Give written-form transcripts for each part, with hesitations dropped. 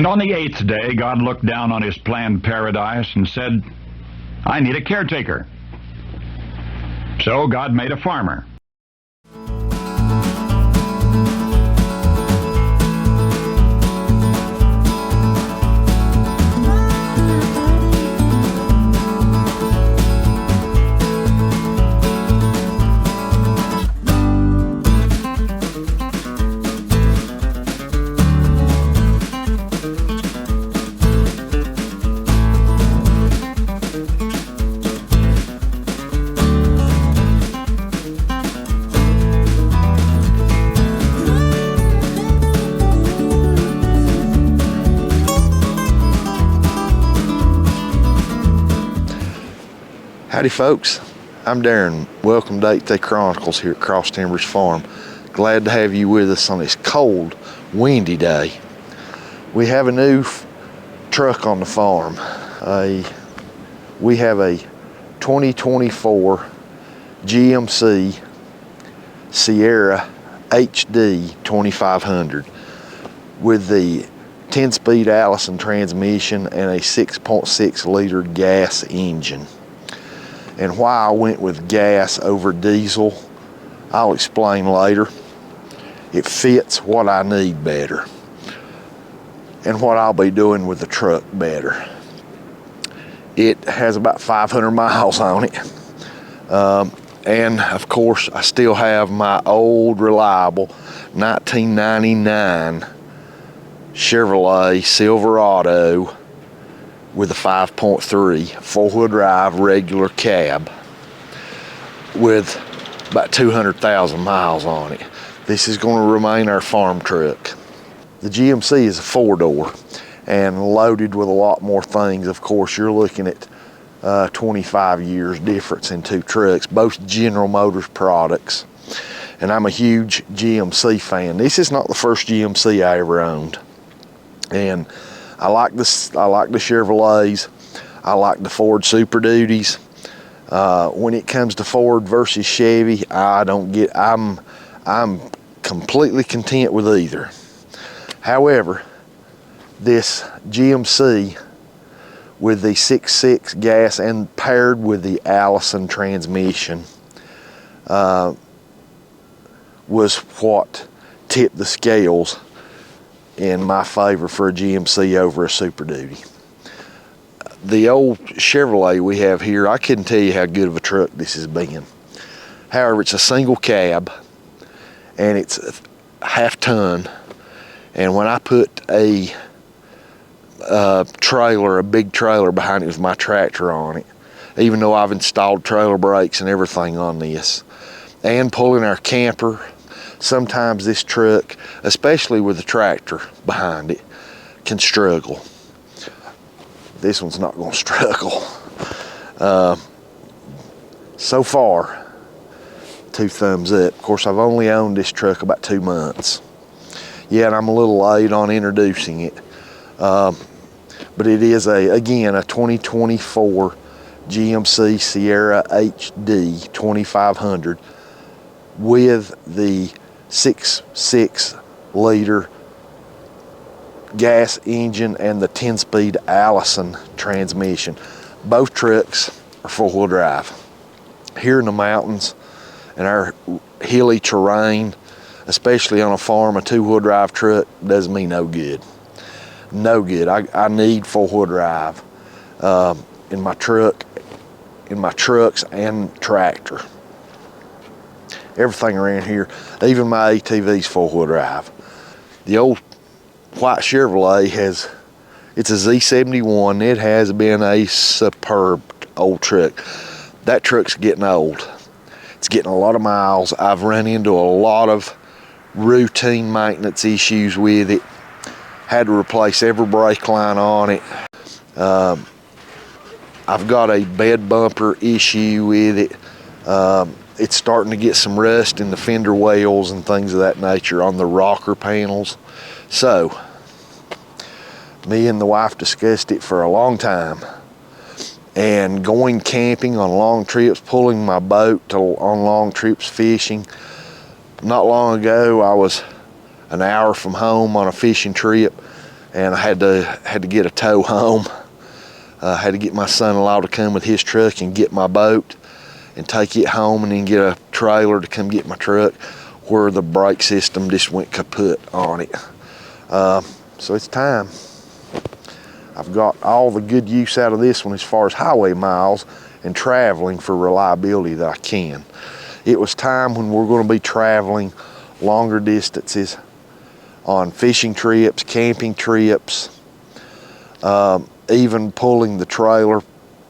And on the 8th day, God looked down on his planned paradise and said, I need a caretaker. So God made a farmer. Howdy folks, I'm Darren. Welcome to 8th Day Chronicles here at Cross Timbers Farm. Glad to have you with us on this cold, windy day. We have a new truck on the farm. We have a 2024 GMC Sierra HD 2500 with the 10-speed Allison transmission and a 6.6 liter gas engine. And why I went with gas over diesel, I'll explain later. It fits what I need better and what I'll be doing with the truck better. It has about 500 miles on it. And of course, I still have my old reliable 1999 Chevrolet Silverado with a 5.3 four-wheel drive regular cab with about 200,000 miles on it. This is going to remain our farm truck. The GMC is a four-door and loaded with a lot more things. Of course, you're looking at 25 years difference in two trucks, both General Motors products. And I'm a huge GMC fan. This is not the first GMC I ever owned. And I like the Chevrolets. I like the Ford Super Duties. When it comes to Ford versus Chevy, I'm completely content with either. However, this GMC with the 6.6 gas and paired with the Allison transmission was what tipped the scales in my favor for a GMC over a Super Duty. The old Chevrolet we have here, I couldn't tell you how good of a truck this has been. However, it's a single cab and it's a half ton. And when I put a big trailer behind it with my tractor on it, even though I've installed trailer brakes and everything on this, and pulling our camper, sometimes this truck, especially with the tractor behind it, can struggle. This one's not going to struggle. So far, 2 thumbs up. Of course, I've only owned this truck about 2 months. Yeah, and I'm a little late on introducing it. But it is, again, a 2024 GMC Sierra HD 2500 with the 6.6 liter gas engine and the 10-speed Allison transmission. Both trucks are four-wheel drive. Here in the mountains and our hilly terrain, especially on a farm, a 2-wheel drive truck does me no good. No good. I need 4-wheel drive in my trucks and tractor. Everything around here, even my ATV's 4-wheel drive. The old white Chevrolet it's a Z71. It has been a superb old truck. That truck's getting old. It's getting a lot of miles. I've run into a lot of routine maintenance issues with it. Had to replace every brake line on it. I've got a bed bumper issue with it. It's starting to get some rust in the fender wells and things of that nature on the rocker panels. So, me and the wife discussed it for a long time. And going camping on long trips, pulling my boat on long trips fishing. Not long ago, I was an hour from home on a fishing trip. and I had to get a tow home. Had to get my son-in-law to come with his truck and get my boat and take it home, and then get a trailer to come get my truck, where the brake system just went kaput on it. So it's time. I've got all the good use out of this one as far as highway miles and traveling for reliability that I can. It was time when we're going to be traveling longer distances on fishing trips, camping trips, even pulling the trailer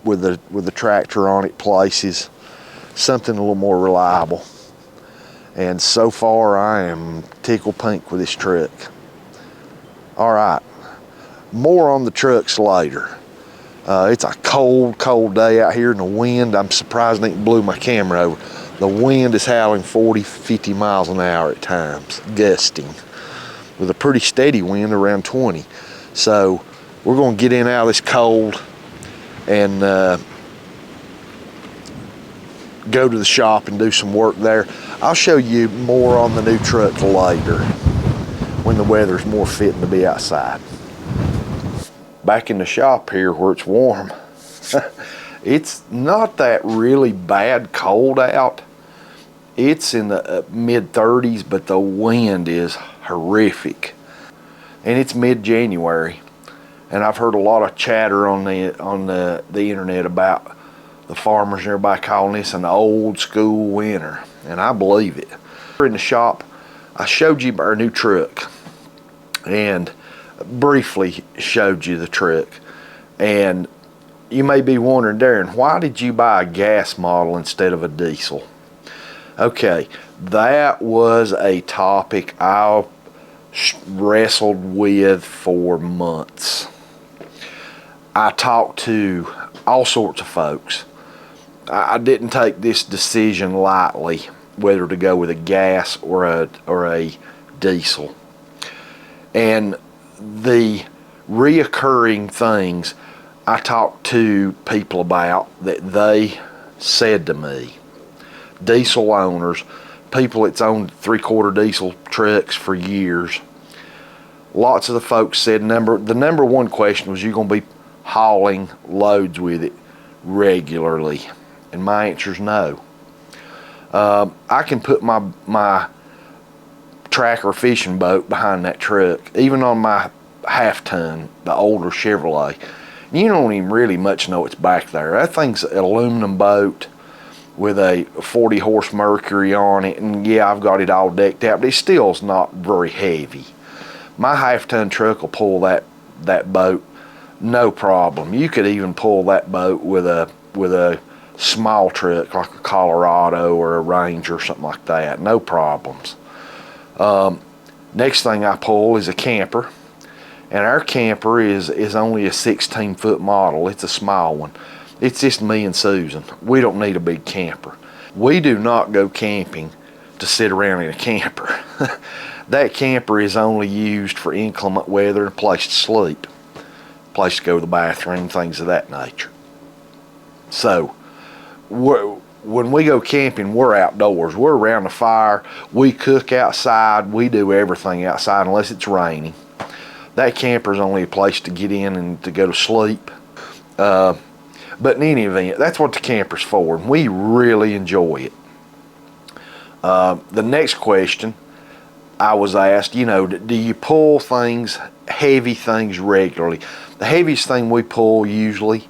with the tractor on it places, something a little more reliable. And so far I am tickled pink with this truck. All right, more on the trucks later. It's a cold day out here, and the wind, I'm surprised it blew my camera over. The wind is howling 40, 50 miles an hour at times, gusting, with a pretty steady wind around 20. So we're gonna get in out of this cold and go to the shop and do some work there. I'll show you more on the new truck later when the weather's more fitting to be outside. Back in the shop here where it's warm. It's not that really bad cold out. It's in the mid 30s, but the wind is horrific. And it's mid-January, and I've heard a lot of chatter on the internet about the farmers and everybody calling this an old school winter, and I believe it. In the shop, I showed you our new truck and briefly showed you the truck, and you may be wondering, Darren, why did you buy a gas model instead of a diesel? Okay, that was a topic I wrestled with for months. I talked to all sorts of folks. I didn't take this decision lightly, whether to go with a gas or a diesel. And the reoccurring things I talked to people about that they said to me, diesel owners, people that's owned 3/4 diesel trucks for years, lots of the folks said the number one question was, you going to be hauling loads with it regularly? And my answer is no. I can put my tracker fishing boat behind that truck, even on my half-ton, the older Chevrolet. You don't even really much know it's back there. That thing's an aluminum boat with a 40 horse Mercury on it, and yeah, I've got it all decked out, but it still is not very heavy. My half-ton truck will pull that boat no problem. You could even pull that boat with a small truck like a Colorado or a Ranger or something like that, no problems. Next thing I pull is a camper, and our camper is only a 16-foot model. It's a small one. It's just me and Susan. We don't need a big camper. We do not go camping to sit around in a camper. That camper is only used for inclement weather, a place to sleep, a place to go to the bathroom, things of that nature. So when we go camping, we're outdoors. We're around the fire. We cook outside. We do everything outside unless it's raining. That camper is only a place to get in and to go to sleep. But in any event, that's what the camper's for, and we really enjoy it. The next question I was asked, do you pull heavy things regularly? The heaviest thing we pull usually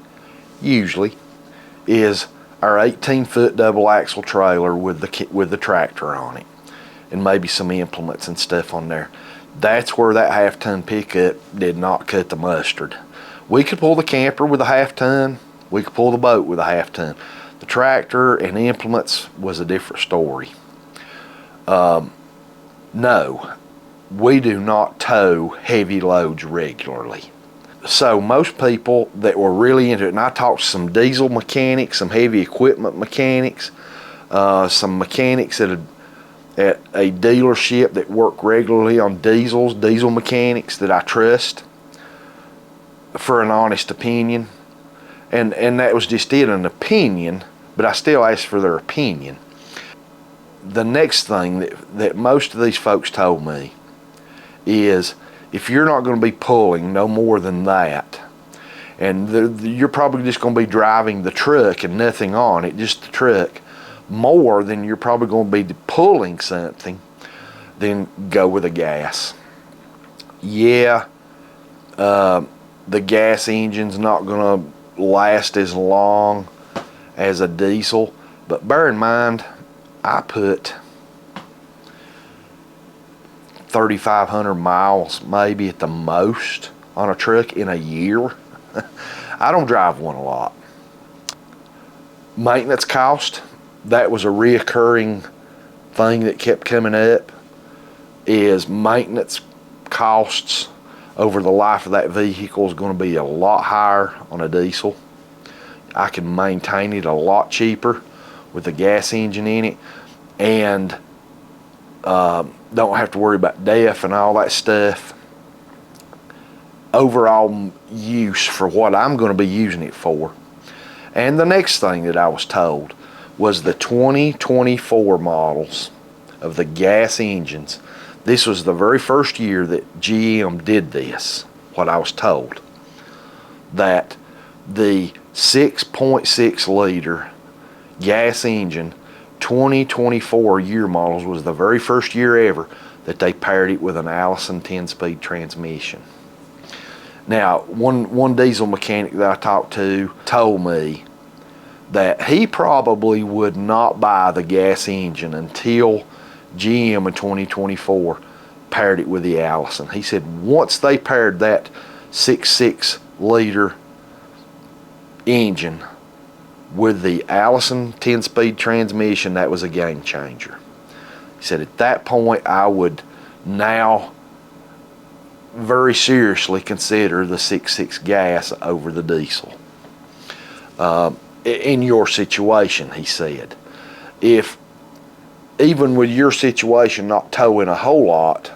is our 18-foot double axle trailer with the tractor on it, and maybe some implements and stuff on there. That's where that half-ton pickup did not cut the mustard. We could pull the camper with a half-ton. We could pull the boat with a half-ton. The tractor and the implements was a different story. No, we do not tow heavy loads regularly. So most people that were really into it, and I talked to some diesel mechanics, some heavy equipment mechanics, some mechanics at a dealership that work regularly on diesel mechanics that I trust for an honest opinion. And that was just it, an opinion, but I still asked for their opinion. The next thing that most of these folks told me is, if you're not going to be pulling no more than that, and you're probably just going to be driving the truck and nothing on it, just the truck, more than you're probably going to be pulling something, then go with a gas. Yeah, the gas engine's not going to last as long as a diesel, but bear in mind, I put 3,500 miles maybe at the most on a truck in a year. I don't drive one a lot. Maintenance cost, that was a reoccurring thing that kept coming up, is maintenance costs over the life of that vehicle is going to be a lot higher on a diesel. I can maintain it a lot cheaper with a gas engine in it, and don't have to worry about DEF and all that stuff. Overall use for what I'm going to be using it for. And the next thing that I was told was the 2024 models of the gas engines. This was the very first year that GM did this, what I was told, that the 6.6 liter gas engine 2024 year models was the very first year ever that they paired it with an Allison 10-speed transmission. Now, one diesel mechanic that I talked to told me that he probably would not buy the gas engine until GM in 2024 paired it with the Allison. He said once they paired that 6.6 liter engine with the Allison 10-speed transmission, that was a game changer. He said at that point I would now very seriously consider the 6.6 gas over the diesel. In your situation, he said, if even with your situation not towing a whole lot,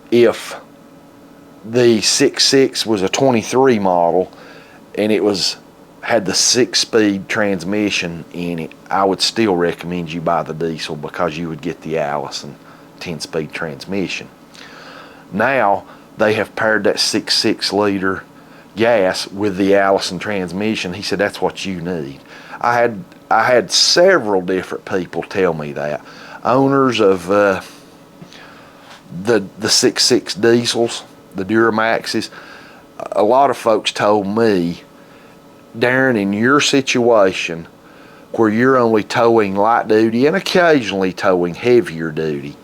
if the 6.6 was a 23 model and it had the 6-speed transmission in it, I would still recommend you buy the diesel because you would get the Allison 10-speed transmission. Now they have paired that 6.6 liter gas with the Allison transmission. He said that's what you need. I had several different people tell me that. Owners of the 6.6 diesels, the Duramaxes, a lot of folks told me, Darren, in your situation where you're only towing light duty and occasionally towing heavier duty,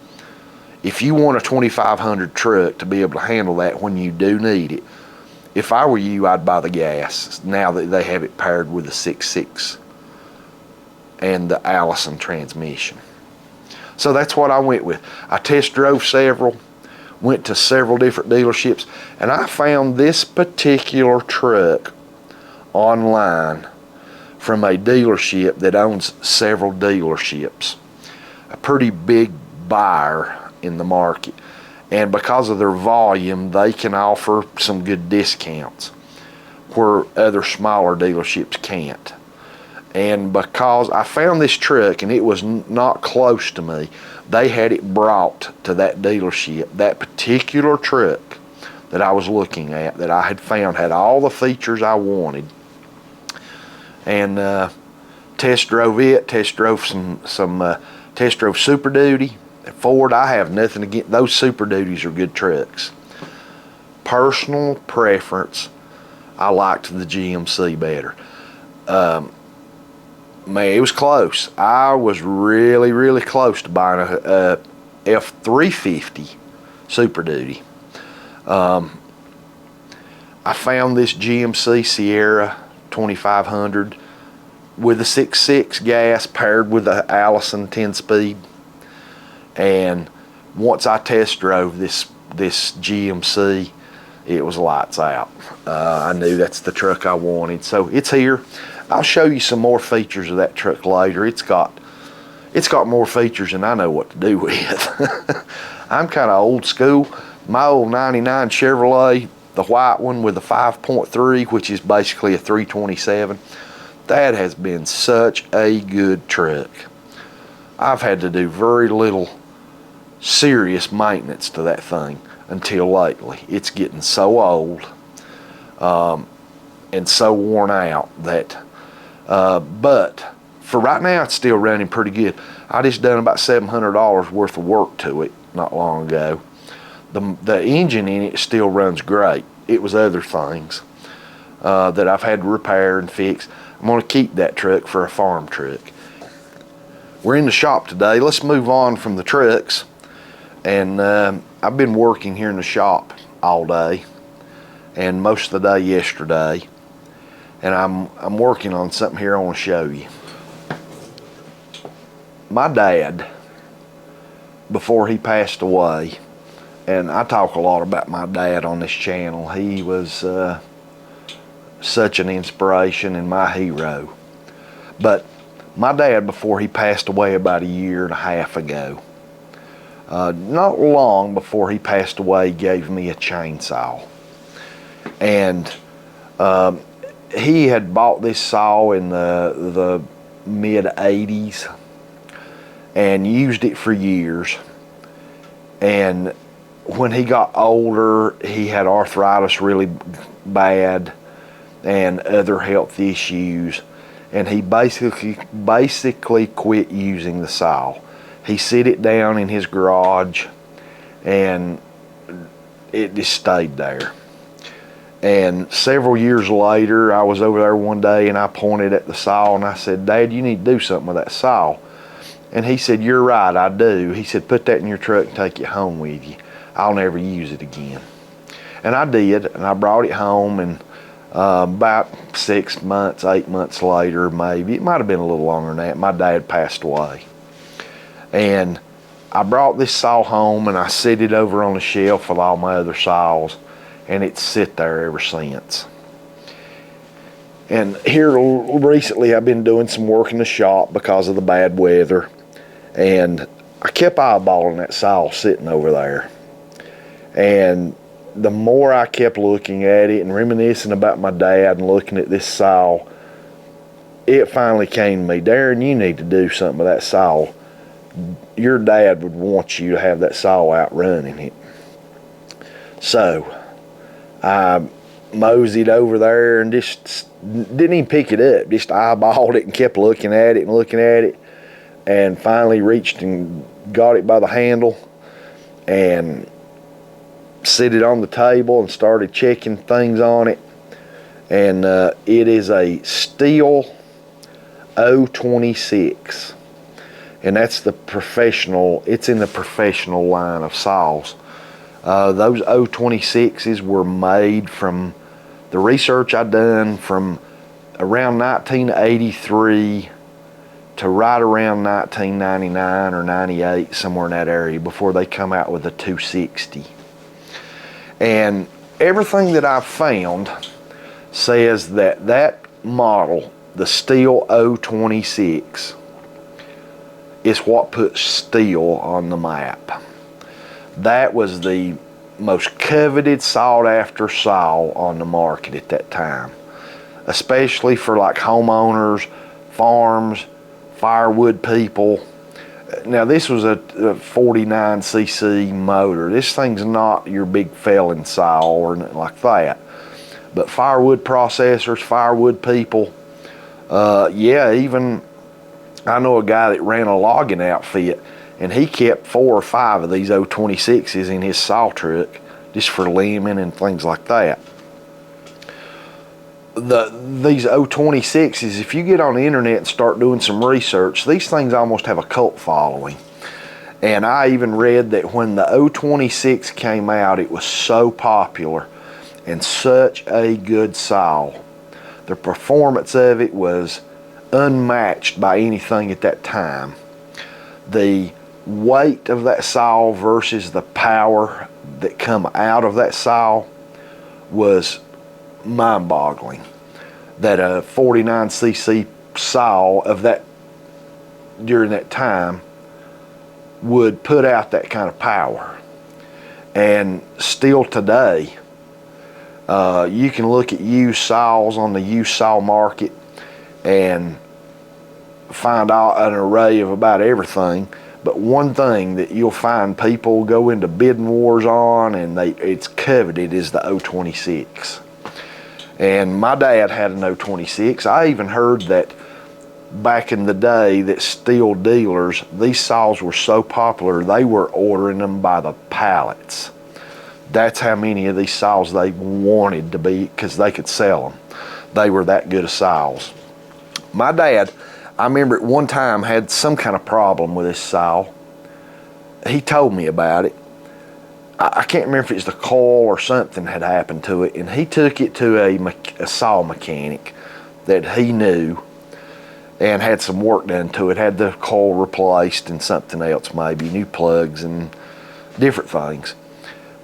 if you want a 2500 truck to be able to handle that when you do need it, if I were you, I'd buy the gas now that they have it paired with the 6.6 and the Allison transmission. So that's what I went with. I test drove several, went to several different dealerships, and I found this particular truck online from a dealership that owns several dealerships, a pretty big buyer in the market, and because of their volume they can offer some good discounts where other smaller dealerships can't. And because I found this truck and it was not close to me, they had it brought to that dealership. That particular truck that I was looking at, that I had found, had all the features I wanted. And test drove it, test drove test drove Super Duty. Ford, I have nothing against those. Super Duties are good trucks. Personal preference, I liked the GMC better. Man, it was close. I was really, really close to buying a F350 Super Duty. I found this GMC Sierra 2500 with a 6.6 gas paired with the Allison 10-speed. And once I test drove this GMC, it was lights out. I knew that's the truck I wanted. So it's here. I'll show you some more features of that truck later. It's got more features than I know what to do with. I'm kind of old school. My old 99 Chevrolet, the white one with the 5.3, which is basically a 327, that has been such a good truck. I've had to do very little serious maintenance to that thing. until lately. It's getting so old and so worn out that, but for right now, it's still running pretty good. I just done about $700 worth of work to it not long ago. The engine in it still runs great. It was other things that I've had to repair and fix. I'm going to keep that truck for a farm truck. We're in the shop today. Let's move on from the trucks. And I've been working here in the shop all day and most of the day yesterday. And I'm working on something here I want to show you. My dad, before he passed away, and I talk a lot about my dad on this channel. He was such an inspiration and my hero. But my dad, before he passed away about 1.5 years ago, not long before he passed away, gave me a chainsaw. And he had bought this saw in the mid-80s and used it for years. And when he got older, he had arthritis really bad and other health issues, and he basically quit using the saw. He set it down in his garage and it just stayed there. And several years later, I was over there one day and I pointed at the saw and I said, "Dad, you need to do something with that saw." And he said, "You're right, I do." He said, "Put that in your truck and take it home with you. I'll never use it again." And I did, and I brought it home, and about 6 months, 8 months later, maybe, it might have been a little longer than that, my dad passed away. And I brought this saw home and I set it over on a shelf with all my other saws, and it's sit there ever since. And here recently I've been doing some work in the shop because of the bad weather, and I kept eyeballing that saw sitting over there. And the more I kept looking at it and reminiscing about my dad and looking at this saw, it finally came to me, "Darren, you need to do something with that saw. Your dad would want you to have that saw out running it." So I moseyed over there and just didn't even pick it up, just eyeballed it and kept looking at it and looking at it, and finally reached and got it by the handle and set it on the table and started checking things on it. And it is a Stihl 026, and that's the professional, it's in the professional line of saws. Those 026s were made from the research I done from around 1983 to right around 1999 or 98, somewhere in that area, before they come out with a 260. And everything that I've found says that that model, the Stihl 026, is what put Stihl on the map. That was the most coveted, sought after saw on the market at that time, especially for like homeowners, farms, firewood people. Now this was a 49cc motor. This thing's not your big felon saw or anything like that, but firewood processors, firewood people, yeah, even I know a guy that ran a logging outfit, and he kept 4 or 5 of these 026s in his saw truck just for limbing and things like that. These 026s, if you get on the internet and start doing some research, these things almost have a cult following. And I even read that when the 026 came out, it was so popular and such a good saw. The performance of it was unmatched by anything at that time. The weight of that saw versus the power that come out of that saw was mind-boggling. That a 49cc saw of that during that time would put out that kind of power. And still today, you can look at used saws on the used saw market and find out an array of about everything, But one thing that you'll find people go into bidding wars on, and it's coveted, is the 026. And my dad had an 026. I even heard that back in the day that Stihl dealers, these saws were so popular they were ordering them by the pallets. That's how many of these saws they wanted to be, because they could sell them. They were that good of saws. My dad, I remember at one time, had some kind of problem with this saw. He told me about it. I can't remember if it's the coil or something had happened to it, and he took it to a saw mechanic that he knew and had some work done to it, had the coil replaced and something else, maybe new plugs and different things.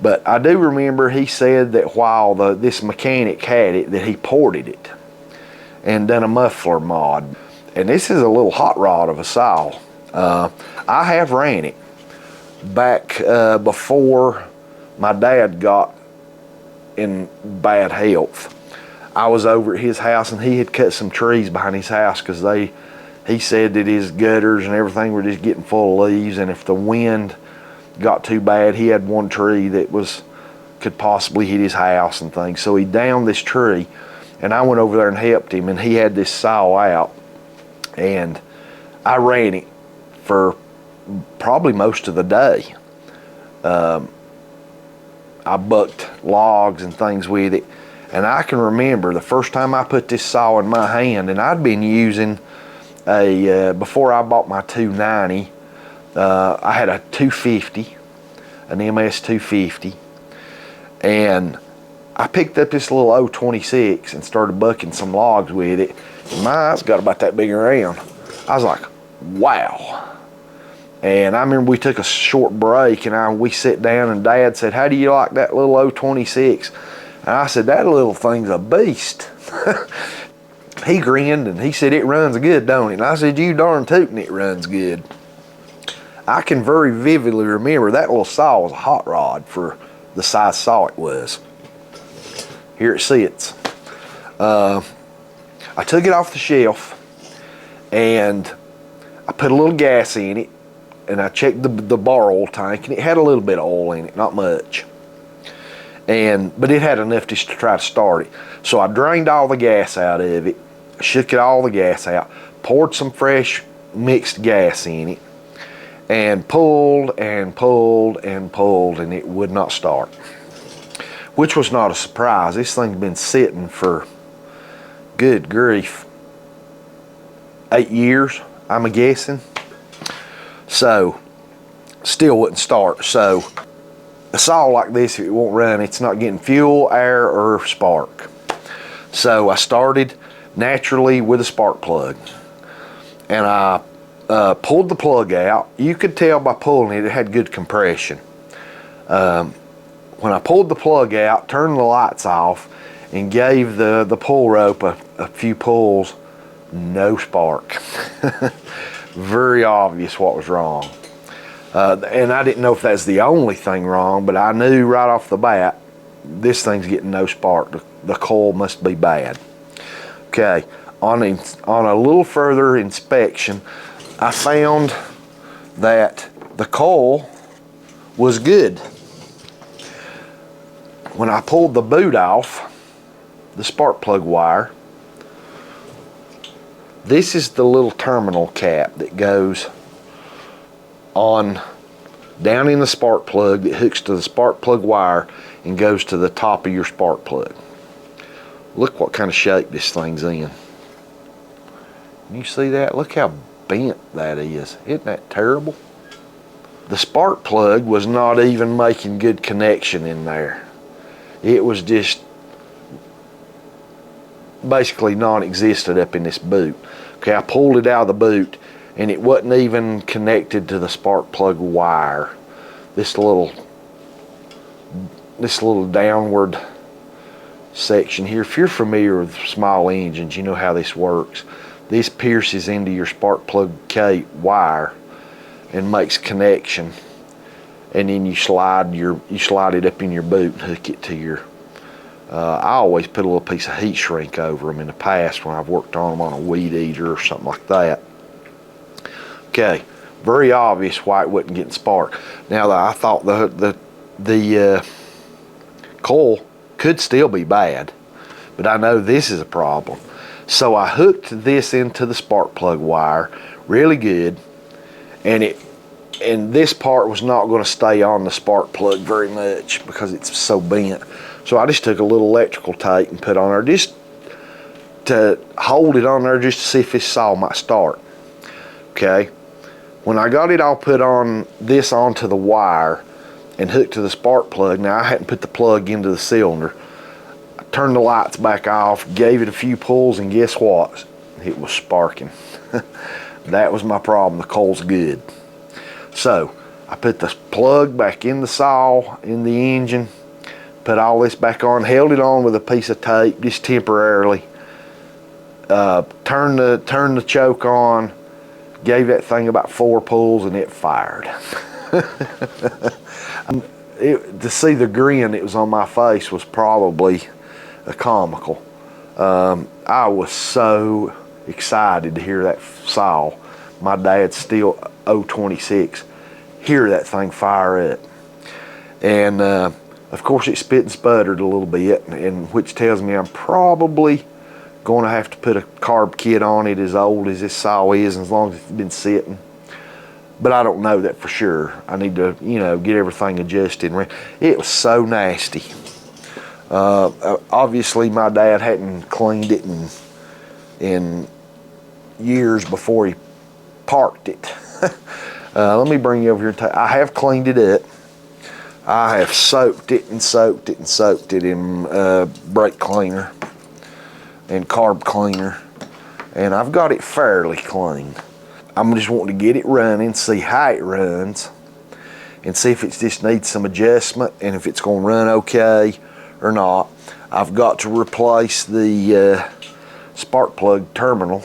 But I do remember he said that while this mechanic had it, that he ported it and done a muffler mod. And this is a little hot rod of a saw. I have ran it back before my dad got in bad health. I was over at his house, and he had cut some trees behind his house because he said that his gutters and everything were just getting full of leaves, and if the wind got too bad, he had one tree that could possibly hit his house and things. So he downed this tree, and I went over there and helped him, and he had this saw out, and I ran it for probably most of the day. I bucked logs and things with it. And I can remember the first time I put this saw in my hand, and I'd been using before I bought my 290, I had a 250, an MS 250, and I picked up this little 026 and started bucking some logs with it. And my eyes got about that big around. I was like, wow. And I remember we took a short break, and we sat down, and Dad said, "How do you like that little 026? And I said, "That little thing's a beast." He grinned, and he said, "It runs good, don't it?" And I said, "You darn tootin' it runs good." I can very vividly remember that little saw was a hot rod for the size saw it was. Here it sits. I took it off the shelf, and I put a little gas in it, and I checked the bar oil tank, and it had a little bit of oil in it, not much. But it had enough just to try to start it. So I drained all the gas out of it, shook all the gas out, poured some fresh mixed gas in it, and pulled and pulled and pulled, and it would not start. Which was not a surprise. This thing's been sitting for, good grief, 8 years, I'm guessing. So, still wouldn't start. So, a saw like this, if it won't run, it's not getting fuel, air, or spark. So I started naturally with a spark plug, and I pulled the plug out. You could tell by pulling it, it had good compression. When I pulled the plug out, turned the lights off, and gave the pull rope a few pulls, no spark. Very obvious what was wrong. And I didn't know if that's the only thing wrong, but I knew right off the bat, this thing's getting no spark. The coil must be bad. Okay, on a little further inspection, I found that the coil was good. When I pulled the boot off, the spark plug wire, this is the little terminal cap that goes on down in the spark plug that hooks to the spark plug wire and goes to the top of your spark plug. Look what kind of shape this thing's in. You see that? Look how bent that is. Isn't that terrible? The spark plug was not even making good connection in there. It was just basically non-existent up in this boot. Okay, I pulled it out of the boot, and it wasn't even connected to the spark plug wire. This little downward section here, if you're familiar with small engines, you know how this works. This pierces into your spark plug wire and makes connection, and then you slide it up in your boot and hook it to your I always put a little piece of heat shrink over them in the past when I've worked on them on a weed eater or something like that. Okay, Very obvious why it wasn't getting spark. Now I thought the coil could still be bad, but I know this is a problem. So I hooked this into the spark plug wire really good, and this part was not going to stay on the spark plug very much because it's so bent. So I just took a little electrical tape and put on there just to hold it on there, just to see if this saw might start. Okay, when I got it all put on this onto the wire and hooked to the spark plug, now I hadn't put the plug into the cylinder. I turned the lights back off, gave it a few pulls, and guess what? It was sparking. That was my problem. The coil's good. So I put the plug back in the saw, in the engine, put all this back on, held it on with a piece of tape just temporarily, turned the choke on, gave that thing about 4 pulls, and it fired. To see the grin that was on my face was probably comical. I was so excited to hear that saw, my dad's Stihl 026, hear that thing fire up. And of course it spit and sputtered a little bit, and which tells me I'm probably going to have to put a carb kit on it as old as this saw is, and as long as it's been sitting. But I don't know that for sure. I need to, get everything adjusted. It was so nasty. Obviously my dad hadn't cleaned it in years before he parked it. Let me bring you over here and I have cleaned it up. I have soaked it and soaked it and soaked it in brake cleaner and carb cleaner, and I've got it fairly clean. I'm just wanting to get it running, see how it runs, and see if it just needs some adjustment and if it's going to run okay or not. I've got to replace the spark plug terminal.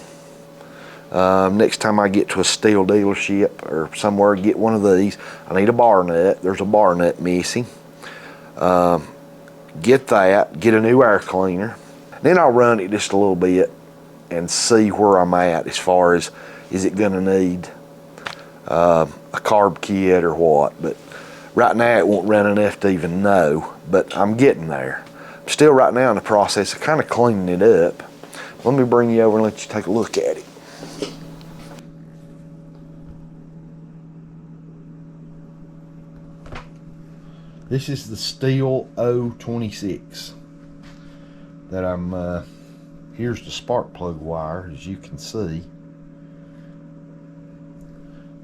Next time I get to a Stihl dealership or somewhere and get one of these, I need a bar nut. There's a bar nut missing. Get that, get a new air cleaner. Then I'll run it just a little bit and see where I'm at as far as, is it going to need a carb kit or what. But right now it won't run enough to even know, but I'm getting there. I'm still right now in the process of kind of cleaning it up. Let me bring you over and let you take a look at it. This is the Stihl 026 that I'm, here's the spark plug wire, as you can see.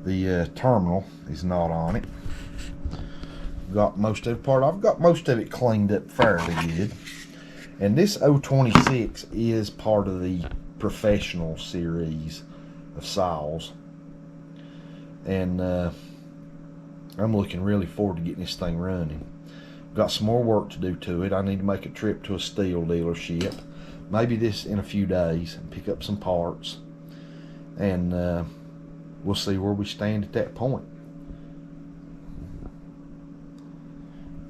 The terminal is not on it. Got most of it I've got most of it cleaned up fairly good. And this 026 is part of the professional series of saws. And I'm looking really forward to getting this thing running. Got some more work to do to it. I need to make a trip to a Stihl dealership, maybe this in a few days, and pick up some parts, and we'll see where we stand at that point.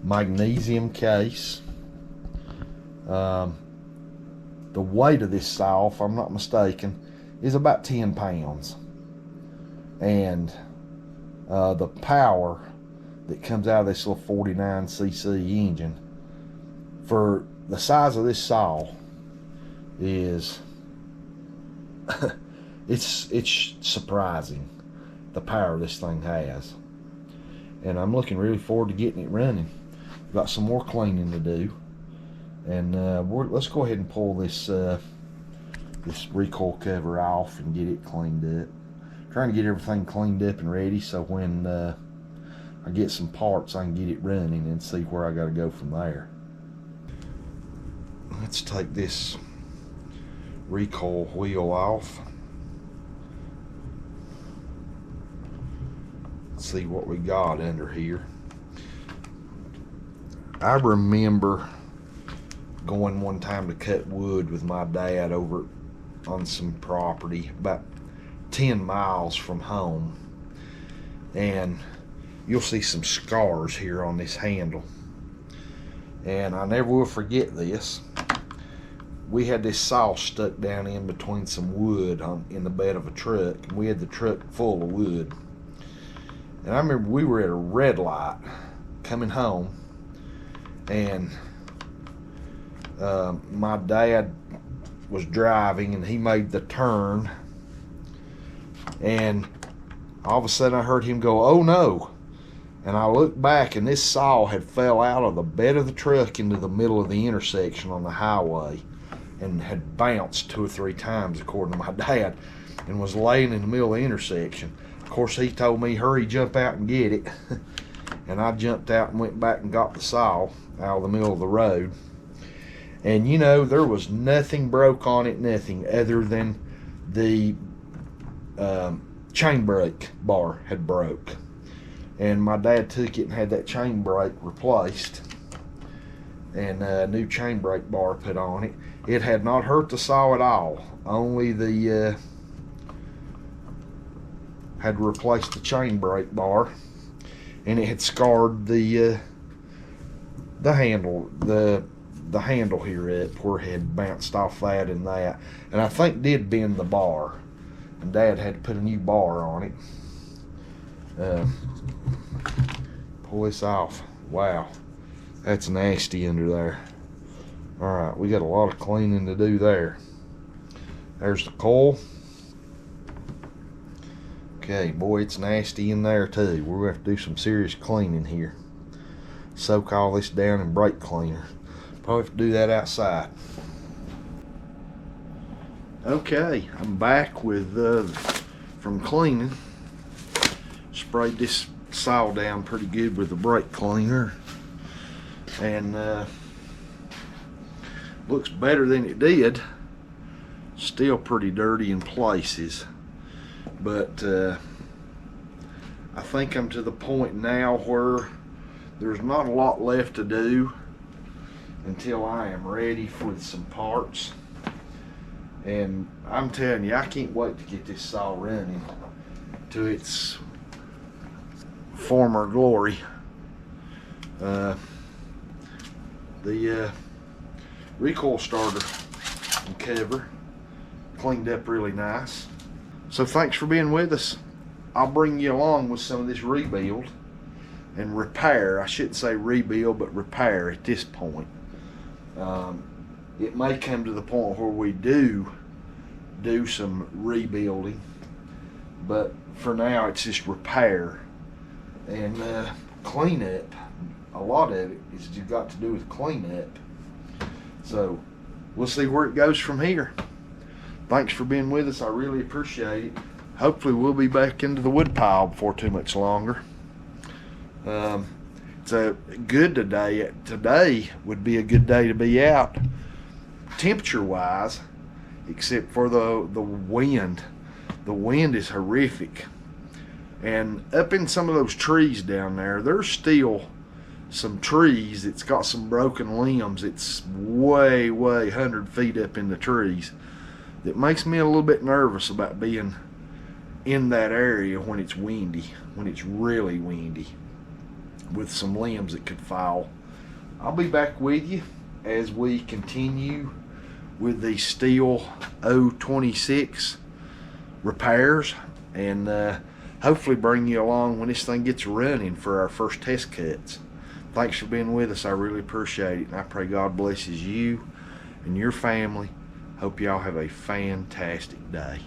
Magnesium case. The weight of this saw, if I'm not mistaken, is about 10 pounds, and the power that comes out of this little 49cc engine for the size of this saw is it's surprising, the power this thing has. And I'm looking really forward to getting it running. Got some more cleaning to do, and let's go ahead and pull this this recoil cover off and get it cleaned up. Trying to get everything cleaned up and ready so when I get some parts I can get it running and see where I got to go from there. Let's take this recoil wheel off. Let's see what we got under here. I remember going one time to cut wood with my dad over on some property about 10 miles from home, and you'll see some scars here on this handle, and I never will forget this. We had this saw stuck down in between some wood in the bed of a truck, and we had the truck full of wood, And I remember we were at a red light coming home, and my dad was driving, and he made the turn, and all of a sudden I heard him go, "Oh no." And I looked back, and this saw had fell out of the bed of the truck into the middle of the intersection on the highway and had bounced 2 or 3 times, according to my dad, and was laying in the middle of the intersection. Of course, he told me, "Hurry, jump out and get it." And I jumped out and went back and got the saw out of the middle of the road. And you know, there was nothing broke on it, nothing other than the chain brake bar had broke. And my dad took it and had that chain brake replaced and a new chain brake bar put on it. It had not hurt the saw at all, only the had replaced the chain brake bar, and it had scarred the handle, the handle here up where it had bounced off that and that, and I think did bend the bar, and Dad had to put a new bar on it. Pull this off. Wow, that's nasty under there. Alright, we got a lot of cleaning to do there. There's the coil. Okay, boy, it's nasty in there too. We're going to have to do some serious cleaning here. Soak all this down in brake cleaner. Probably have to do that outside. Okay, I'm back with from cleaning. Sprayed this saw down pretty good with the brake cleaner, and looks better than it did. Still pretty dirty in places, but I think I'm to the point now where there's not a lot left to do until I am ready with some parts. And I'm telling you, I can't wait to get this saw running to its former glory. The recoil starter and cover cleaned up really nice. So thanks for being with us. I'll bring you along with some of this rebuild and repair. I shouldn't say rebuild, but repair at this point. It may come to the point where we do some rebuilding, but for now it's just repair and cleanup. A lot of it is just got to do with cleanup. So we'll see where it goes from here. Thanks for being with us. I really appreciate it. Hopefully we'll be back into the woodpile before too much longer. It's a good today. Today would be a good day to be out, temperature wise, except for the wind. The wind is horrific. And up in some of those trees down there, there's still some trees that's got some broken limbs. It's way 100 feet up in the trees. That makes me a little bit nervous about being in that area when it's windy, when it's really windy, with some limbs that could fall. I'll be back with you as we continue with the Stihl 026 repairs, and hopefully bring you along when this thing gets running for our first test cuts. Thanks for being with us. I really appreciate it, and I pray God blesses you and your family. Hope y'all have a fantastic day.